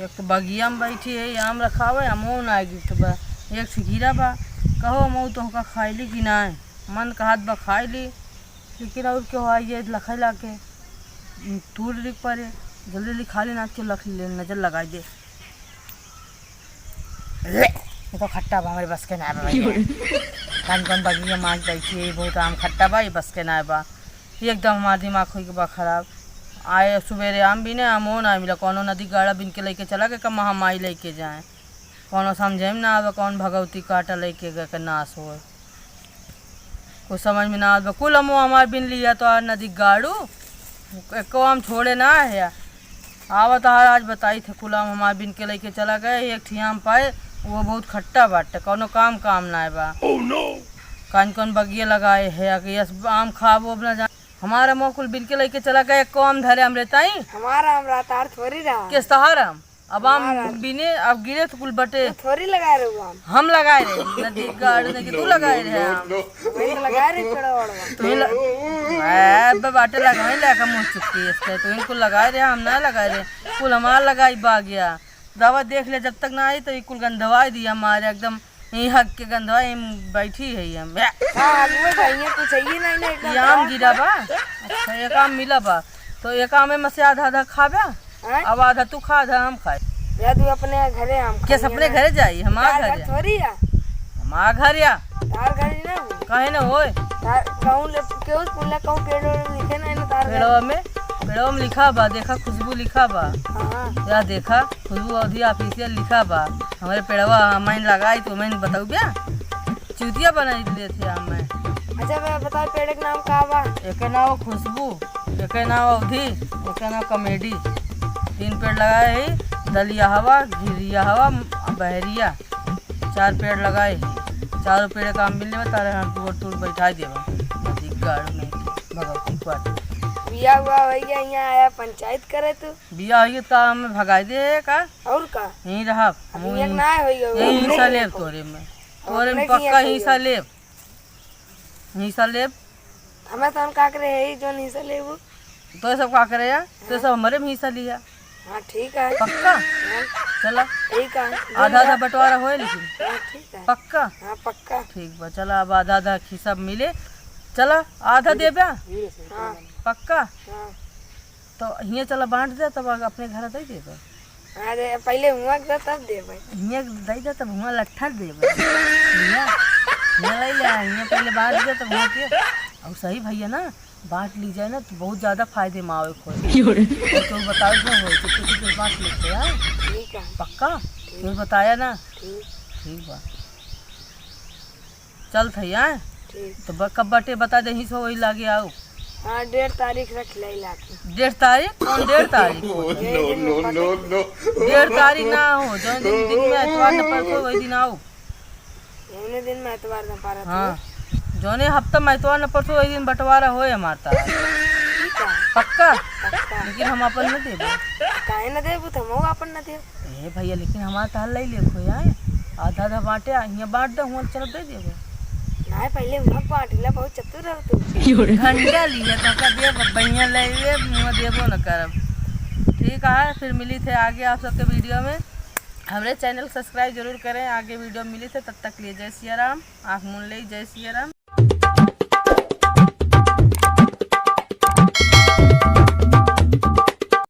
एक तो बगिया में बैठी है आम रखा हुआ है मऊ ना गिफ्ट बा एक से गिरा बा कहो मऊ तो हमका खाइली कि ना मन कहत बा खाई ली लेकिन और क्यों आइए लखा ला के तूर लिख पड़े जल्दी जल्दी खा लेना तो लख ले नजर लगाई दे। ये तो खट्टा बा हमारे बस के ना बा कौन बगिया माँ बैठी है बहुत आम खट्टा बा ये बस के ना बा एकदम हमारा दिमाग हो गया खराब। आए सुबेरे आम भी ने आमो ना मिला कोनो नदी गाड़ा बिन के लेके चला के कम हम आई लेके जाए कोनो समझे में ना आवे कौन भगवती काटा लेके गए के नाश हो कुछ समझ में ना आवे कुल अमो हमारे बिन लिया तो नदी गाड़ू एको आम छोड़े ना है आवा तो आज बताई थे कुल आम हमारे बिन के लेके चला गए एक ठी आम पाए वो बहुत खट्टा बाटे कोनो काम ना है बा कौन बगिया लगाए है आम खाबो अपना जान हमारा मोकुल बिन के लेके चला गया एको आम धरे हम रहता ही हमारा हम रातार थोड़ी रहा के सहारा अब आम बिने अब गिरे तो कुल बटे थोड़ी लगाए रहे हम लगाए रहे नदी गाड़ने की तू लगाए रहे आम लगाए रहे तो बाटे लगाए लेकर मुँह चुकी इसके तो इनको लगाए रहे हम ना लगाए रहे कुल हमारा लगाई बा गया दवा देख ले जब तक ना आई तो कुल गंधवाई दिया हमारे एकदम यही हक के गंधवा बैठी है हम आम गिरा बा अच्छा एक आम मिला बा तो एक आम में से आधा आधा खाबा अब आधा तू खा आधा हम खाए तू अपने घरे हम कैसे अपने घरे जाई हमारा घर थोड़ी हमारा घर या तार घर ना काहे ना होए पेड़ों में लिखा बा देखा खुशबू लिखा बा या देखा खुशबू अवधि ऑफिसियल लिखा बा हमारे पेड़वा मैंने लगाई तो मैंने बताऊ क्या चूतिया बनाई दिए थे हम मैं। अच्छा मैं बताओ पेड़ का नाम का बा एक नाम खुशबू एक नाम अवधि एक नाम कॉमेडी 3 पेड़ लगाए है दलिया हवा घिरिया हवा बहरिया 4 पेड़ लगाए है चारों पेड़ का आम मिलने में तारे हम टूर बैठा देवा नदी गाड़ में भगवती क्वार्टर बिया हुआ भैया यहाँ आया पंचायत करे तू बिया हुई तो हमें भगाई दे का और का यहीं रहा ना यही हिस्सा लेब तोरे में पक्का हिस्सा लेब हमें तो हम का करे है जो हिस्सा लेबू तो सब का करे यार तो सब हमारे में हिस्सा लिया। हाँ ठीक है पक्का चला ठीक है आधा आधा बंटवारा होए लेकिन ठीक है पक्का हाँ पक्का ठीक बा चला अब आधा आधा हिस्सा मिले चला आधा दे बा पक्का तो हियाँ चला बांट दे तब अपने घर दे दे अरे पहले हुआ तब दे हियाँ दे दे तब हुआ लट्ठा दे हियाँ ले ले हियाँ पहले बांट दे तब हुआ के और सही भैया ना बांट ली जाए ना तो बहुत ज़्यादा फायदे में आवे तो बताओ ना हो कितने बांट लेते यार ठीक है पक्का तो बताया ना ठीक बा चल भैया तो कब बटे बता दे ही सो वही लागे आओ। हाँ 1.5 तारीख रख ले लाके 1.5 तारीख कौन 1.5 तारीख 1.5 तारीख ना हो जो दिन में एतवार न पड़तो वही दिन आओ दिन में एतवार न पड़ा हाँ जोने हफ्ता में एतवार न पड़तो वही दिन बंटवारा होए हमारा पक्का लेकिन हम अपन न देबो काहे न देबो तो हम अपन न देब ए भैया लेकिन हमारा ताल ले लेखो यार आधा आधा बांटे यहाँ बांट दे हुआ चलो दे देबो ना पहले हुआ बांटला बहुत चतुर रह तू घंटा लिया तो का दे बढ़िया ले मुँह देबो न करब ठीक है फिर मिली थे आगे आप सबके वीडियो में हमारे चैनल सब्सक्राइब जरूर करें आगे वीडियो मिली थे तब तक लिए जय सिया राम आँख मूंद ले जय सिया राम।